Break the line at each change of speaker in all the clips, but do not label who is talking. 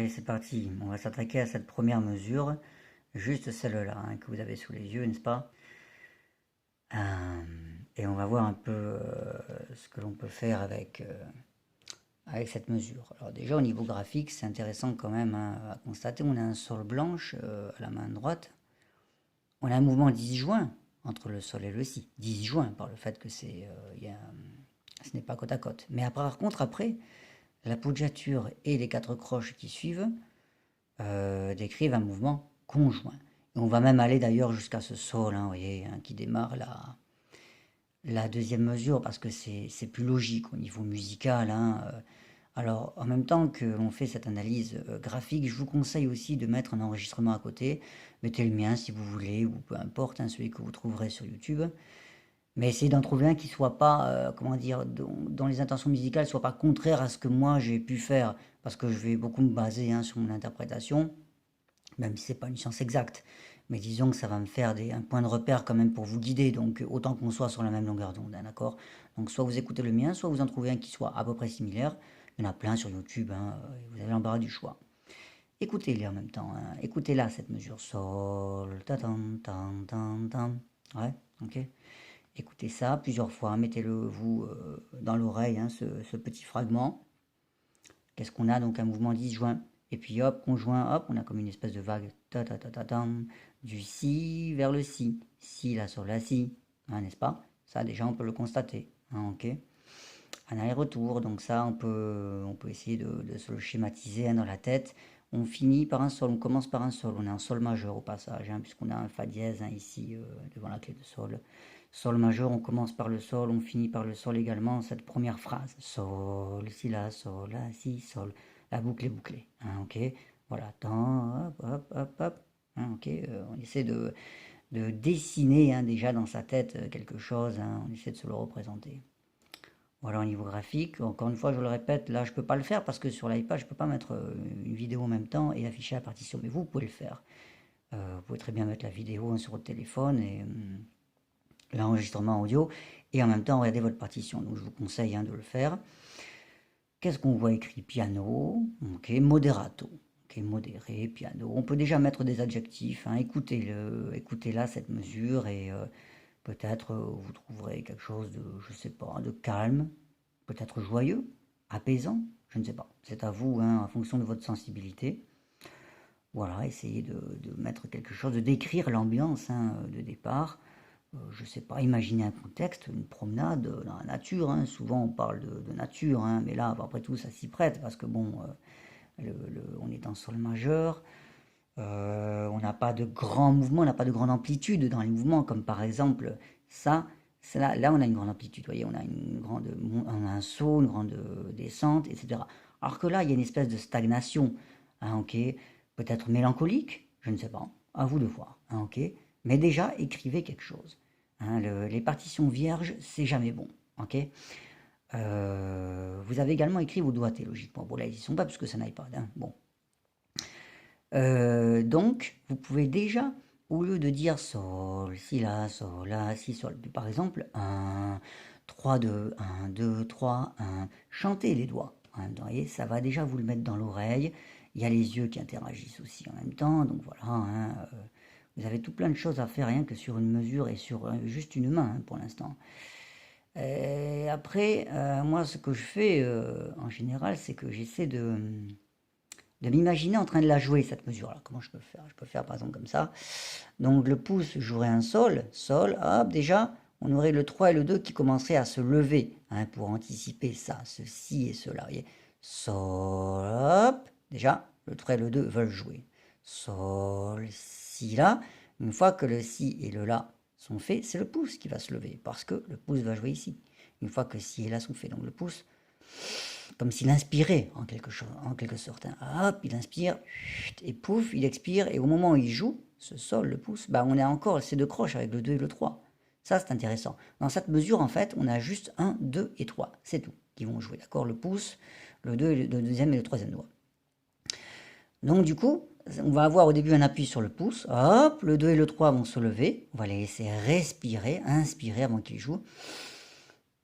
Allez, c'est parti. On va s'attaquer à cette première mesure, juste celle-là, hein, que vous avez sous les yeux, n'est-ce pas? Euh, et on va voir un peu ce que l'on peut faire avec cette mesure. Alors déjà, au niveau graphique, c'est intéressant quand même, hein, à constater. On a un sol blanche à la main droite. On a un mouvement disjoint entre le sol et le si. Disjoint par le fait que ce n'est pas côte à côte. Mais par contre, après, l'appoggiature et les quatre croches qui suivent décrivent un mouvement conjoint. Et on va même aller d'ailleurs jusqu'à ce sol, hein, vous voyez, hein, qui démarre la deuxième mesure, parce que c'est plus logique au niveau musical. Hein. Alors, en même temps que l'on fait cette analyse graphique, je vous conseille aussi de mettre un enregistrement à côté. Mettez le mien si vous voulez, ou peu importe, hein, celui que vous trouverez sur YouTube. Mais essayez d'en trouver un qui soit pas, comment dire, dans les intentions musicales, soit pas contraire à ce que moi j'ai pu faire, parce que je vais beaucoup me baser, hein, sur mon interprétation, même si c'est pas une science exacte. Mais disons que ça va me faire un point de repère quand même pour vous guider, donc autant qu'on soit sur la même longueur d'onde, hein, d'accord? Donc soit vous écoutez le mien, soit vous en trouvez un qui soit à peu près similaire. Il y en a plein sur YouTube, hein, vous avez l'embarras du choix. Écoutez-les en même temps, hein. Écoutez-la cette mesure. Sol, ta tam tam tam tam. Ouais, ok. Écoutez ça plusieurs fois, mettez-le vous dans l'oreille, hein, ce petit fragment. Qu'est-ce qu'on a? Donc un mouvement disjoint. Et puis hop, conjoint, hop, on a comme une espèce de vague. Ta ta ta ta tam, du si vers le si. Si, la, sol, la, si. Hein, n'est-ce pas? Ça déjà on peut le constater. Hein, ok. Un aller-retour, donc ça on peut essayer de se le schématiser, hein, dans la tête. On finit par un sol, on commence par un sol, on est en sol majeur au passage, hein, puisqu'on a un fa dièse, hein, ici devant la clé de sol. Sol majeur, on commence par le sol, on finit par le sol également, cette première phrase. Sol, si, la, sol, la, si, sol. La boucle est bouclée, hein, ok. Voilà, tant, hop, hop, hop, hop. Hein, ok, on essaie de dessiner, hein, déjà dans sa tête quelque chose, hein, on essaie de se le représenter. Voilà, au niveau graphique, encore une fois, je le répète, là, je ne peux pas le faire parce que sur l'iPad, je ne peux pas mettre une vidéo en même temps et afficher la partition. Mais vous pouvez le faire. Vous pouvez très bien mettre la vidéo, hein, sur votre téléphone et l'enregistrement audio et en même temps regarder votre partition. Donc, je vous conseille, hein, de le faire. Qu'est-ce qu'on voit écrit? Piano, ok, moderato. Ok, modéré, piano. On peut déjà mettre des adjectifs, hein. Écoutez-la, cette mesure, et peut-être vous trouverez quelque chose de, je sais pas, de calme, peut-être joyeux, apaisant, je ne sais pas. C'est à vous, hein, en fonction de votre sensibilité. Voilà, essayez de mettre quelque chose, de décrire l'ambiance, hein, de départ. Je ne sais pas, imaginez un contexte, une promenade dans la nature. Hein. Souvent on parle de nature, hein, mais là, après tout, ça s'y prête parce que bon, on est en sol majeur. On n'a pas de grands mouvements, on n'a pas de grande amplitude dans les mouvements, comme par exemple ça. Là, on a une grande amplitude, vous voyez, on a un saut, une grande descente, etc. Alors que là, il y a une espèce de stagnation, hein, ok, peut-être mélancolique, je ne sais pas, à vous de voir, hein, ok. Mais déjà, écrivez quelque chose. Hein, les partitions vierges, c'est jamais bon, ok. Vous avez également écrit vos doigtés, logiquement. Bon, là, ils y sont pas, parce que ça n'aille pas, hein. Bon, donc, vous pouvez déjà, au lieu de dire sol, si, la, si, sol, par exemple, 1, 3, 2, 1, 2, 3, 1, chantez les doigts. Hein, vous voyez, ça va déjà vous le mettre dans l'oreille. Il y a les yeux qui interagissent aussi en même temps, donc voilà. Hein, vous avez tout plein de choses à faire, rien que sur une mesure et sur juste une main, hein, pour l'instant. Et après, moi, ce que je fais en général, c'est que j'essaie de m'imaginer en train de la jouer, cette mesure-là. Comment je peux le faire? Je peux le faire par exemple comme ça. Donc le pouce jouerait un sol, sol, hop, déjà, on aurait le 3 et le 2 qui commenceraient à se lever, hein, pour anticiper ça, ceci et cela. Voyez, sol, hop, déjà, le 3 et le 2 veulent jouer. Sol, si, la. Une fois que le si et le la sont faits, c'est le pouce qui va se lever, parce que le pouce va jouer ici. Une fois que si et la sont faits, donc le pouce, comme s'il inspirait en quelque sorte. Hein. Hop, il inspire, et pouf, il expire, et au moment où il joue, ce sol, le pouce, bah on a encore ces deux croches avec le 2 et le 3. Ça, c'est intéressant. Dans cette mesure, en fait, on a juste 1, 2 et 3. C'est tout qui vont jouer, d'accord? Le pouce, le 2, le deuxième et le troisième doigt. Donc, du coup, on va avoir au début un appui sur le pouce. Hop, le 2 et le 3 vont se lever. On va les laisser respirer, inspirer avant qu'ils jouent.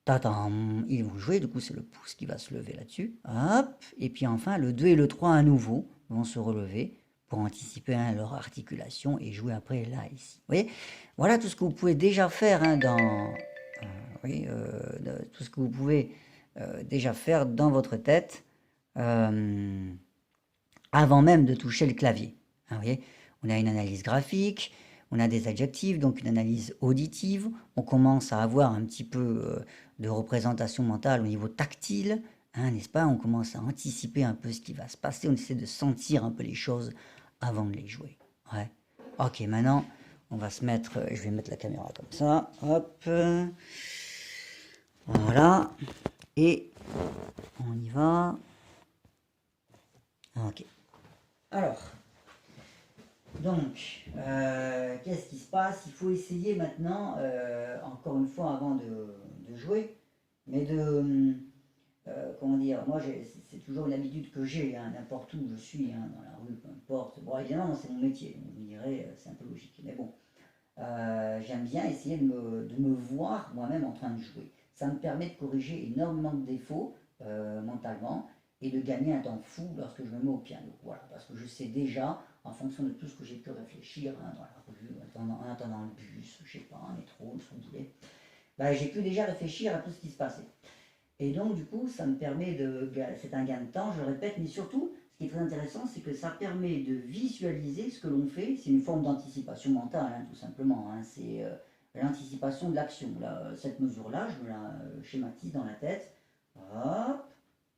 Tadam, ils vont jouer, du coup c'est le pouce qui va se lever là-dessus. Hop, et puis enfin le 2 et le 3 à nouveau. vont se relever pour anticiper leur articulation et jouer après là, ici. Vous voyez, voilà tout ce que vous pouvez déjà faire oui, tout ce que vous pouvez déjà faire dans votre tête avant même de toucher le clavier. Vous voyez, on a une analyse graphique, on a des adjectifs, donc une analyse auditive, on commence à avoir un petit peu de représentation mentale au niveau tactile, n'est-ce pas? On commence à anticiper un peu ce qui va se passer, on essaie de sentir un peu les choses avant de les jouer. Ouais. Ok, maintenant, on va se mettre, je vais mettre la caméra comme ça, hop, voilà, et on y va. Ok. Alors, donc, qu'est-ce qui se passe? Il faut essayer maintenant, encore une fois avant de jouer, mais comment dire, moi c'est toujours une habitude que j'ai, n'importe où je suis, dans la rue, peu importe. Bon, évidemment, c'est mon métier, donc vous me direz, c'est un peu logique, mais bon. J'aime bien essayer de me voir moi-même en train de jouer. Ça me permet de corriger énormément de défauts mentalement et de gagner un temps fou lorsque je me mets au piano. Voilà, parce que je sais déjà, en fonction de tout ce que j'ai pu réfléchir dans la rue, en attendant le bus, je sais pas, un métro, ce que vous voulez, j'ai pu déjà réfléchir à tout ce qui se passait. Et donc, du coup, ça me permet c'est un gain de temps, je le répète, mais surtout, ce qui est très intéressant, c'est que ça permet de visualiser ce que l'on fait. C'est une forme d'anticipation mentale, tout simplement. C'est l'anticipation de l'action. Cette mesure-là, je me la schématise dans la tête. Hop,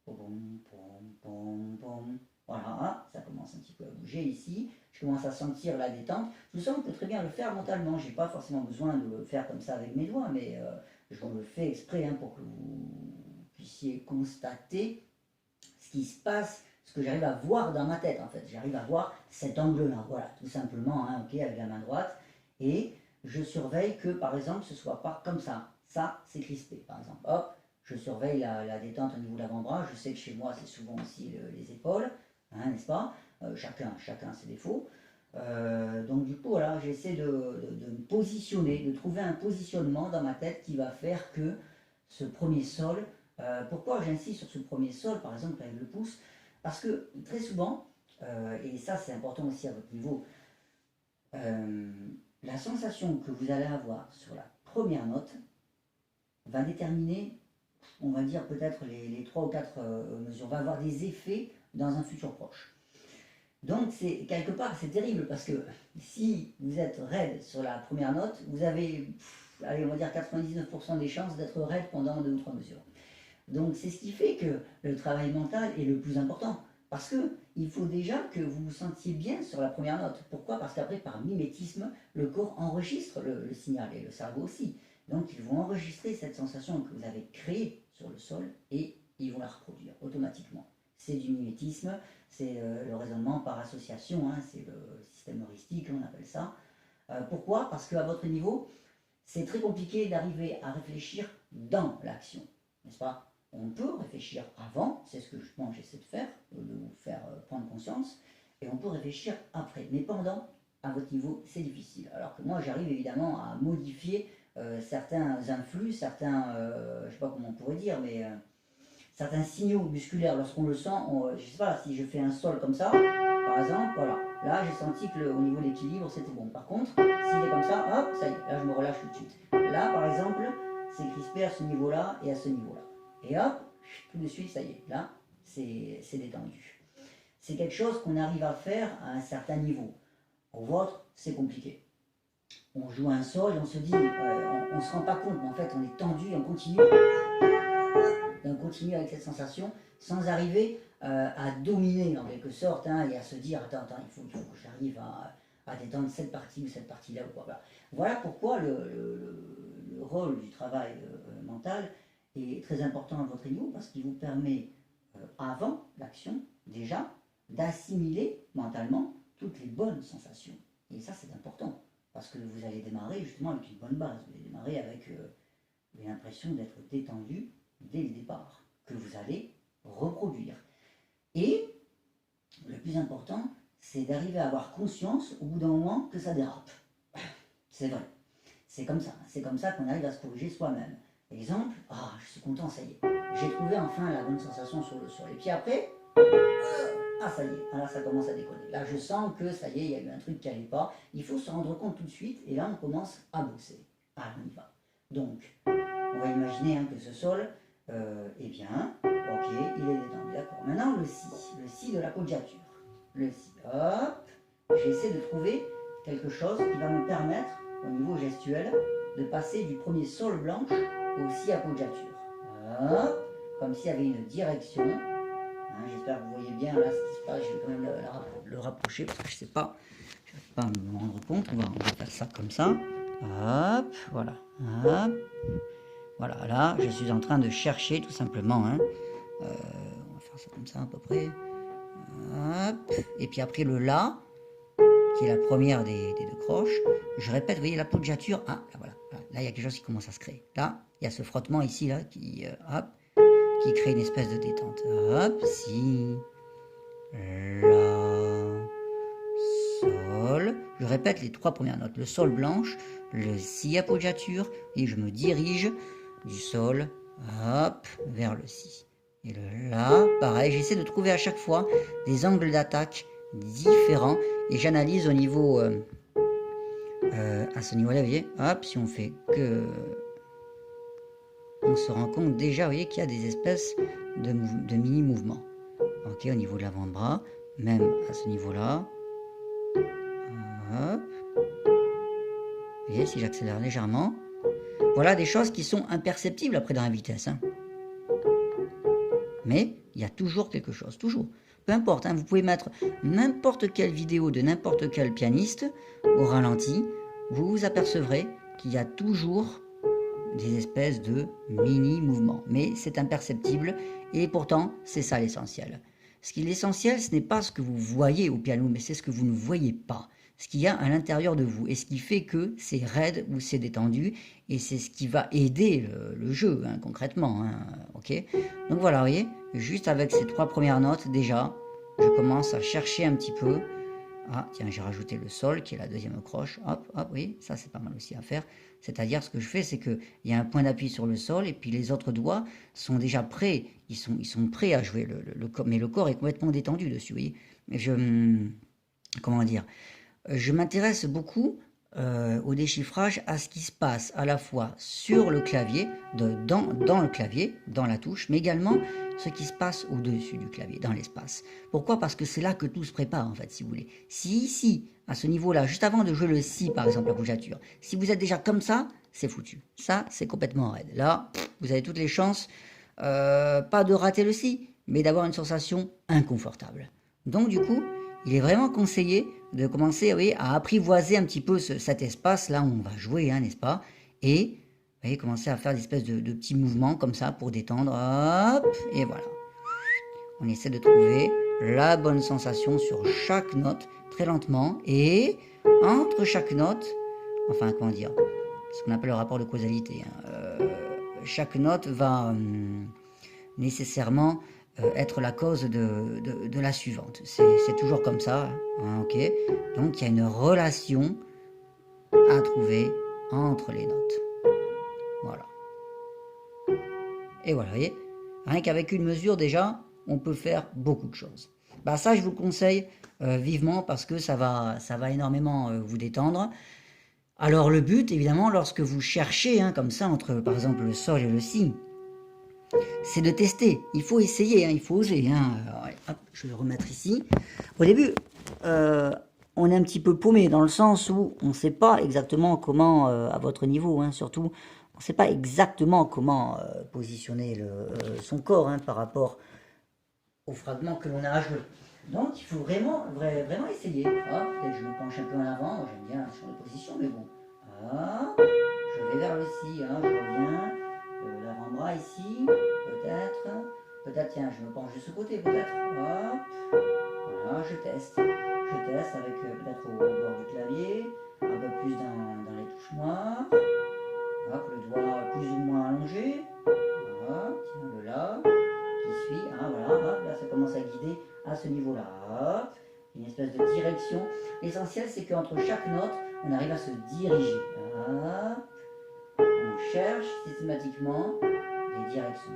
pom, pom, pom, pom. Voilà, ça commence un petit peu à bouger ici. Je commence à sentir la détente. Tout ça, on peut très bien le faire mentalement. Je n'ai pas forcément besoin de le faire comme ça avec mes doigts, mais je vous le fais exprès pour que vous puissiez constater ce qui se passe, ce que j'arrive à voir dans ma tête en fait. J'arrive à voir cet angle-là, voilà, tout simplement, ok, avec la main droite. Et je surveille que par exemple ce soit pas comme ça. Ça, c'est crispé par exemple. Hop, je surveille la détente au niveau de l'avant-bras. Je sais que chez moi, c'est souvent aussi les épaules, n'est-ce pas? Chacun ses défauts. Donc du coup, voilà, j'essaie de me positionner, de trouver un positionnement dans ma tête qui va faire que ce premier sol, pourquoi j'insiste sur ce premier sol, par exemple avec le pouce? Parce que très souvent, et ça c'est important aussi à votre niveau, la sensation que vous allez avoir sur la première note va déterminer, on va dire peut-être les 3 ou 4 mesures, va avoir des effets dans un futur proche. Donc c'est quelque part c'est terrible parce que si vous êtes raide sur la première note, vous avez, allez, on va dire 99% des chances d'être raide pendant 2 ou 3 mesures. Donc c'est ce qui fait que le travail mental est le plus important. Parce que il faut déjà que vous vous sentiez bien sur la première note. Pourquoi? Parce qu'après, par mimétisme, le corps enregistre le signal et le cerveau aussi. Donc ils vont enregistrer cette sensation que vous avez créée sur le sol et ils vont la reproduire automatiquement. C'est du mimétisme, c'est le raisonnement par association, c'est le système heuristique, on appelle ça. Pourquoi? Parce qu'à votre niveau, c'est très compliqué d'arriver à réfléchir dans l'action, n'est-ce pas? On peut réfléchir avant, c'est ce que j'essaie de faire, de vous faire prendre conscience, et on peut réfléchir après. Mais pendant, à votre niveau, c'est difficile. Alors que moi, j'arrive évidemment à modifier certains influx, certains, je ne sais pas comment on pourrait dire, mais certains signaux musculaires, lorsqu'on le sent, je ne sais pas, si je fais un sol comme ça, par exemple, voilà, là j'ai senti que au niveau de l'équilibre c'était bon. Par contre, s'il est comme ça, hop, ça y est, là je me relâche tout de suite. Là par exemple, c'est crispé à ce niveau-là et à ce niveau-là. Et hop, tout de suite, ça y est, là, c'est détendu. C'est quelque chose qu'on arrive à faire à un certain niveau. Au vôtre, c'est compliqué. On joue un sol et on se dit, on ne se rend pas compte, mais en fait on est tendu et on continue. Et on continue avec cette sensation sans arriver à dominer en quelque sorte et à se dire attends, il faut que j'arrive à détendre cette partie ou cette partie-là. Voilà pourquoi le rôle du travail mental est très important à votre niveau parce qu'il vous permet, avant l'action, déjà, d'assimiler mentalement toutes les bonnes sensations. Et ça, c'est important parce que vous allez démarrer justement avec une bonne base. Vous allez démarrer avec l'impression d'être détendu dès le départ, que vous allez reproduire. Et le plus important, c'est d'arriver à avoir conscience au bout d'un moment que ça dérape. C'est vrai. C'est comme ça qu'on arrive à se corriger soi-même. Exemple, je suis content, ça y est. J'ai trouvé enfin la bonne sensation sur le sol. Et puis après, ah ça y est, là ça commence à déconner. Là je sens que ça y est, il y a eu un truc qui n'allait pas. Il faut se rendre compte tout de suite et là on commence à bosser. Ah, on y va. Donc, on va imaginer que ce sol est bien. Ok, il est détendu, d'accord. Maintenant le si de l'appoggiature. Le si, hop, j'essaie de trouver quelque chose qui va me permettre, au niveau gestuel, de passer du premier sol blanche au si appoggiature. Hop, comme s'il y avait une direction. J'espère que vous voyez bien là ce qui se passe. Je vais quand même le rapprocher parce que je ne sais pas, je ne vais pas me rendre compte. On va faire ça comme ça. Hop, voilà. Hop. Voilà, là, je suis en train de chercher tout simplement. On va faire ça comme ça à peu près. Hop. Et puis après le la, qui est la première des deux croches. Je répète, vous voyez l'appoggiature. Ah, là, voilà. Là, il y a quelque chose qui commence à se créer. Là, il y a ce frottement ici, là, qui, hop, qui crée une espèce de détente. Hop, si, la, sol. Je répète les trois premières notes. Le sol blanche, le si appoggiature, et je me dirige du sol, hop, vers le si. Et le la, pareil, j'essaie de trouver à chaque fois des angles d'attaque différents et j'analyse au niveau, à ce niveau-là, vous voyez, hop, si on fait que, on se rend compte déjà, vous voyez, qu'il y a des espèces de mini-mouvements. Ok, au niveau de l'avant-bras, même à ce niveau-là, hop, vous voyez, si j'accélère légèrement, voilà des choses qui sont imperceptibles après dans la vitesse. Mais il y a toujours quelque chose, toujours. Peu importe, vous pouvez mettre n'importe quelle vidéo de n'importe quel pianiste au ralenti, vous vous apercevrez qu'il y a toujours des espèces de mini-mouvements. Mais c'est imperceptible et pourtant c'est ça l'essentiel. Ce qui est l'essentiel, ce n'est pas ce que vous voyez au piano, mais c'est ce que vous ne voyez pas. Ce qu'il y a à l'intérieur de vous et ce qui fait que c'est raide ou c'est détendu et c'est ce qui va aider le jeu concrètement. Ok. Donc voilà, vous voyez, juste avec ces trois premières notes déjà, je commence à chercher un petit peu. Ah tiens, j'ai rajouté le sol qui est la deuxième croche. Hop, hop, oui, ça c'est pas mal aussi à faire. C'est-à-dire ce que je fais, c'est qu'il y a un point d'appui sur le sol et puis les autres doigts sont déjà prêts. Ils sont prêts à jouer le corps, mais le corps est complètement détendu dessus. Vous voyez. Comment dire, je m'intéresse beaucoup au déchiffrage, à ce qui se passe à la fois sur le clavier, dans le clavier, dans la touche, mais également ce qui se passe au-dessus du clavier, dans l'espace. Pourquoi? Parce que c'est là que tout se prépare, en fait, si vous voulez. Si ici, à ce niveau-là, juste avant de jouer le si, par exemple, la appoggiature, si vous êtes déjà comme ça, c'est foutu. Ça, c'est complètement raide. Là, vous avez toutes les chances, pas de rater le si, mais d'avoir une sensation inconfortable. Donc, du coup, il est vraiment conseillé de commencer, oui, à apprivoiser un petit peu cet espace là où on va jouer, n'est-ce pas? Et vous voyez, commencer à faire des espèces de petits mouvements comme ça pour détendre. Hop, et voilà. On essaie de trouver la bonne sensation sur chaque note, très lentement. Et entre chaque note, enfin, comment dire, ce qu'on appelle le rapport de causalité. Chaque note va nécessairement être la cause de la suivante. C'est toujours comme ça, ok. Donc il y a une relation à trouver entre les notes. Voilà. Et voilà, vous voyez, rien qu'avec une mesure déjà, on peut faire beaucoup de choses. Bah ça, je vous le conseille vivement parce que ça va énormément vous détendre. Alors le but, évidemment, lorsque vous cherchez comme ça entre, par exemple, le sol et le si, c'est de tester. Il faut essayer, il faut oser. Hop, je vais le remettre ici. Au début, on est un petit peu paumé dans le sens où on ne sait pas exactement comment, à votre niveau, surtout, on ne sait pas exactement comment positionner son corps par rapport aux fragments que l'on a à jouer. Donc, il faut vraiment essayer. Peut-être je me penche un peu en avant. Moi, j'aime bien sur les positions, mais bon. Je vais vers le si, je reviens. L'avant-bras ici, peut-être, tiens, je me penche de ce côté, peut-être, voilà, je teste avec peut-être au bord du clavier, un peu plus dans les touches noires, hop, le doigt plus ou moins allongé, voilà, tiens, le la, qui suit, voilà, hop, là ça commence à guider à ce niveau-là, hop, une espèce de direction. L'essentiel c'est qu'entre chaque note, on arrive à se diriger, hop. On cherche systématiquement les directions.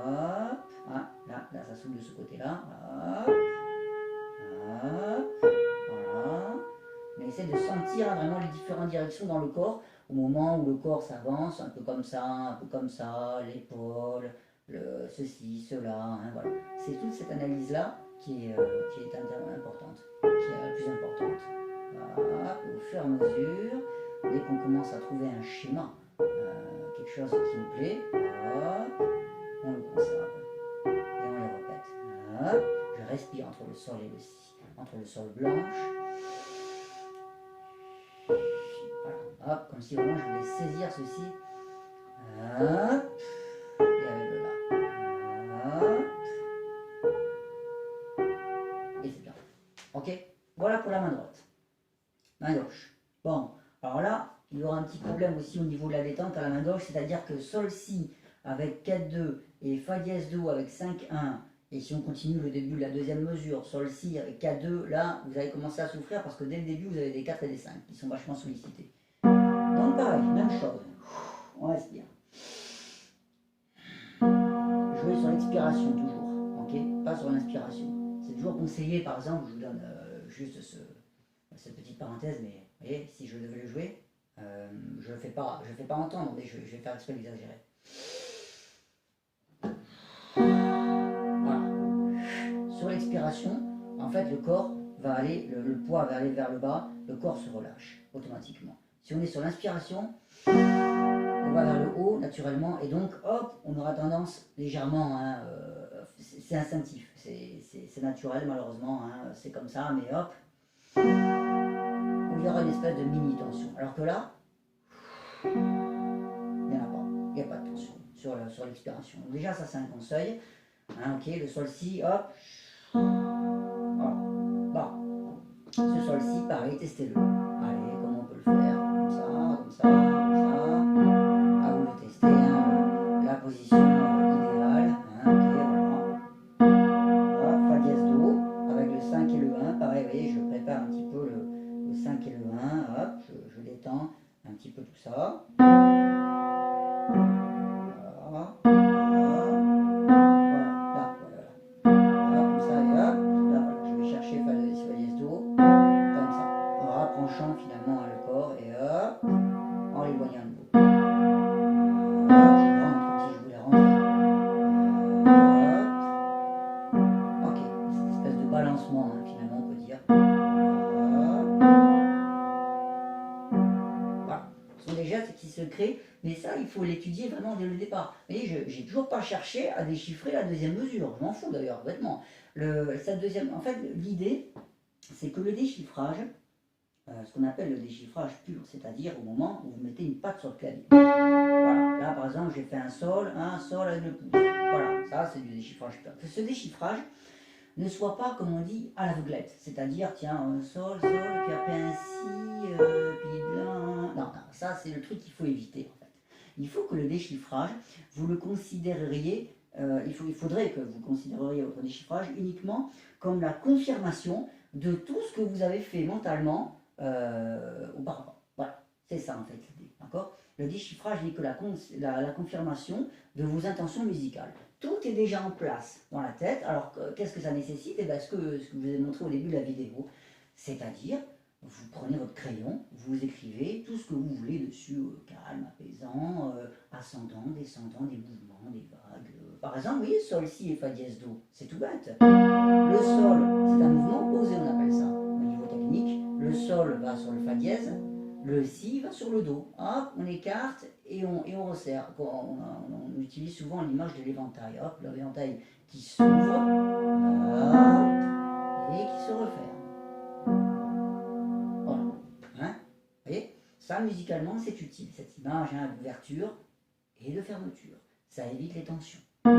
Hop. Là, ça s'ouvre de ce côté-là. Hop. Voilà. On essaie de sentir vraiment les différentes directions dans le corps au moment où le corps s'avance, un peu comme ça, l'épaule, ceci, cela. Hein, voilà. C'est toute cette analyse-là qui est importante, qui est la plus importante. Voilà. Au fur et à mesure, dès qu'on commence à trouver un schéma, quelque chose qui nous plaît, hop, on le conserve et on le répète. Hop, je respire entre le sol et le si, entre le sol blanche. Voilà, hop, comme si vraiment je voulais saisir ceci. Hop, et avec le là. Hop, et c'est bien. Ok, voilà pour la main droite. Main gauche. Bon, alors là, il y aura un petit problème aussi au niveau de la détente à la main gauche, c'est-à-dire que sol si avec 4-2 et fa dièse do avec 5-1, et si on continue le début de la deuxième mesure, sol si avec 4-2, là vous allez commencer à souffrir parce que dès le début vous avez des 4 et des 5 qui sont vachement sollicités. Donc pareil, même chose, on respire. Jouer sur l'expiration toujours, ok, pas sur l'inspiration. C'est toujours conseillé, par exemple, je vous donne juste cette petite parenthèse, mais vous voyez, si je devais le jouer, je le fais pas entendre, mais je vais faire exprès d'exagérer. Voilà. Sur l'expiration, en fait, le corps va aller, le poids va aller vers le bas, le corps se relâche automatiquement. Si on est sur l'inspiration, on va vers le haut naturellement, et donc hop, on aura tendance légèrement, hein, c'est instinctif, c'est naturel malheureusement, hein, c'est comme ça, mais hop, il y aura une espèce de mini tension. Alors que là, il n'y en a pas, il n'y a pas de tension sur l'expiration. Donc déjà ça c'est un conseil, hein, ok, le sol si, hop, voilà, bah, ce sol si, pareil, testez-le, allez, comment on peut le faire, comme ça, comme ça, comme ça, à vous de tester, hein, la position idéale, hein, ok, voilà, fa dièse do, avec le 5 et le 1, pareil, vous voyez, je prépare un petit peu le 5 et le 1, hop, je détends un petit peu tout ça. Finalement le corps et hop, en l'éloignant de vous. Je rentre comme si je voulais rentrer. Hop. Ok, c'est une espèce de balancement, hein, finalement on peut dire. Voilà, ce sont des gestes qui se créent, mais ça il faut l'étudier vraiment dès le départ. Vous voyez, j'ai toujours pas cherché à déchiffrer la deuxième mesure, je m'en fous d'ailleurs, bêtement. En fait, l'idée, c'est que le déchiffrage, ce qu'on appelle le déchiffrage pur, c'est-à-dire au moment où vous mettez une patte sur le clavier. Voilà, là par exemple j'ai fait un sol avec le pouce. Voilà, ça c'est du déchiffrage pur. Que ce déchiffrage ne soit pas, comme on dit, à l'aveuglette, c'est-à-dire tiens, un sol, puis après un si, puis là. Non, ça c'est le truc qu'il faut éviter en fait. Il faut que le déchiffrage, vous le considériez, il faudrait que vous considériez votre déchiffrage uniquement comme la confirmation de tout ce que vous avez fait mentalement auparavant. Voilà, c'est ça en fait l'idée, d'accord? Le déchiffrage n'est que la confirmation de vos intentions musicales. Tout est déjà en place dans la tête. Alors qu'est-ce que ça nécessite? Et bien, ce que je vous ai montré au début de la vidéo, c'est-à-dire vous prenez votre crayon, vous écrivez tout ce que vous voulez dessus, calme, apaisant, ascendant, descendant, des mouvements, des vagues. Par exemple, vous voyez, sol, si et fa dièse do, c'est tout bête. Le sol, c'est un mouvement posé, on appelle ça, au niveau technique. Le sol va sur le fa dièse, le si va sur le do. Hop, on écarte et on resserre. On utilise souvent l'image de l'éventail. Hop, l'éventail qui s'ouvre, et qui se referme. Voilà. Hein, vous voyez, ça musicalement c'est utile, cette image d'ouverture et de fermeture. Ça évite les tensions. Hop.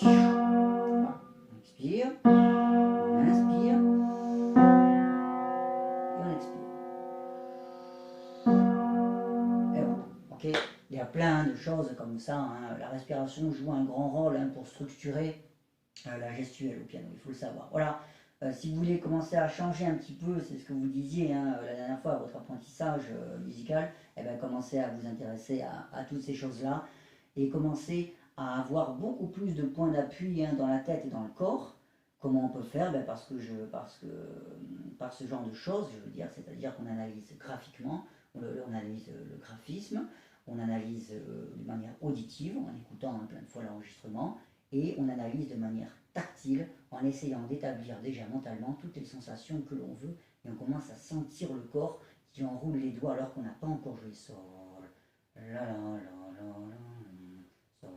Voilà. On expire, on inspire et on expire. Et voilà. Ok. Il y a plein de choses comme ça. Hein. La respiration joue un grand rôle pour structurer la gestuelle au piano, il faut le savoir. Voilà. Si vous voulez commencer à changer un petit peu, c'est ce que vous disiez la dernière fois à votre apprentissage musical, eh bien, commencez à vous intéresser à toutes ces choses-là et commencez à avoir beaucoup plus de points d'appui dans la tête et dans le corps. Comment on peut faire? Par ce genre de choses, je veux dire, c'est-à-dire qu'on analyse graphiquement, on analyse le graphisme, on analyse de manière auditive en écoutant plein de fois l'enregistrement, et on analyse de manière tactile en essayant d'établir déjà mentalement toutes les sensations que l'on veut, et on commence à sentir le corps qui enroule les doigts alors qu'on n'a pas encore joué sol, la la la la la, sol,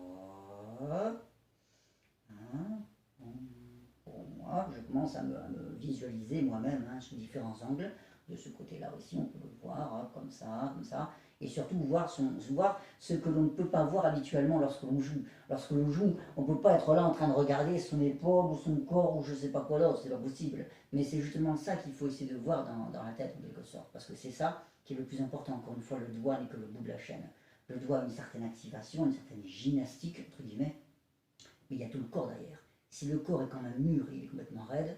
hein, pour moi, je commence à me visualiser moi-même sous différents angles. De ce côté-là aussi, on peut le voir comme ça, et surtout voir ce que l'on ne peut pas voir habituellement lorsque l'on joue. Lorsque l'on joue, on ne peut pas être là en train de regarder son épaule ou son corps ou je ne sais pas quoi d'autre, c'est pas possible. Mais c'est justement ça qu'il faut essayer de voir dans la tête en quelque sorte, parce que c'est ça qui est le plus important. Encore une fois, le doigt n'est que le bout de la chaîne. Le doigt a une certaine activation, une certaine gymnastique, entre guillemets, mais il y a tout le corps derrière. Si le corps est quand même mûr et il est complètement raide,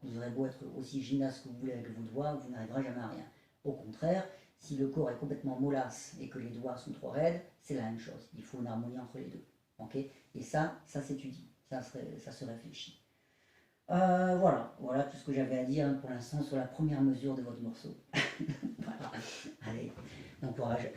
vous aurez beau être aussi gymnaste que vous voulez avec vos doigts, vous n'arriverez jamais à rien. Au contraire, si le corps est complètement mollasse et que les doigts sont trop raides, c'est la même chose. Il faut une harmonie entre les deux. Okay, et ça s'étudie, ça se réfléchit. Voilà tout ce que j'avais à dire pour l'instant sur la première mesure de votre morceau. Voilà. Allez, bon courage.